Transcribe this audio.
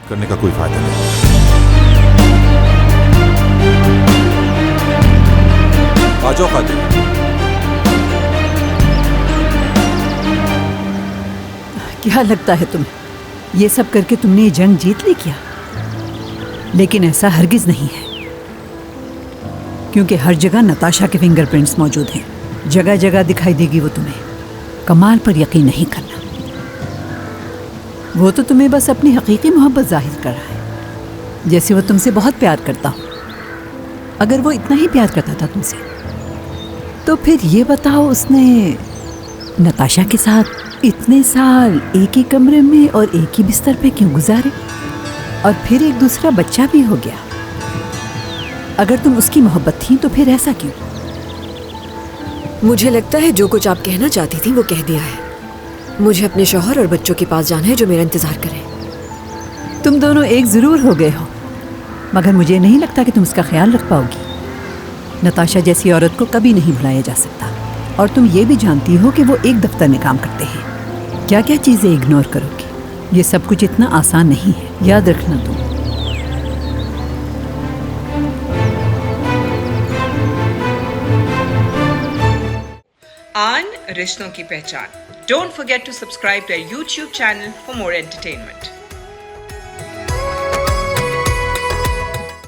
بات کرنے کا کوئی فائدہ نہیں. آ جاؤ خاتون. کیا لگتا ہے تمہیں یہ سب کر کے تم نے یہ جنگ جیت لی کیا؟ لیکن ایسا ہرگز نہیں ہے، کیونکہ ہر جگہ نتاشا کے فنگر پرنٹس موجود ہیں. جگہ جگہ دکھائی دے گی وہ تمہیں. کمال پر یقین نہیں کرنا. وہ تو تمہیں بس اپنی حقیقی محبت ظاہر کر رہا ہے، جیسے وہ تم سے بہت پیار کرتا ہو. اگر وہ اتنا ہی پیار کرتا تھا تم سے تو پھر یہ بتاؤ اس نے نتاشا کے ساتھ اتنے سال ایک ہی کمرے میں اور ایک ہی بستر پہ کیوں گزارے؟ اور پھر ایک دوسرا بچہ بھی ہو گیا. اگر تم اس کی محبت تھی تو پھر ایسا کیوں؟ مجھے لگتا ہے جو کچھ آپ کہنا چاہتی تھی وہ کہہ دیا ہے. مجھے اپنے شوہر اور بچوں کے پاس جانا ہے جو میرا انتظار کریں. تم دونوں ایک ضرور ہو گئے ہو، مگر مجھے نہیں لگتا کہ تم اس کا خیال رکھ پاؤ گی. نتاشا جیسی عورت کو کبھی نہیں بھلایا جا سکتا، اور تم یہ بھی جانتی ہو کہ وہ ایک دفتر میں کام کرتے ہیں. کیا کیا چیزیں اگنور کرو گی؟ یہ سب کچھ اتنا آسان نہیں ہے، یاد رکھنا تم. آن رشتوں کی پہچان. Don't forget to subscribe to our YouTube channel for more entertainment.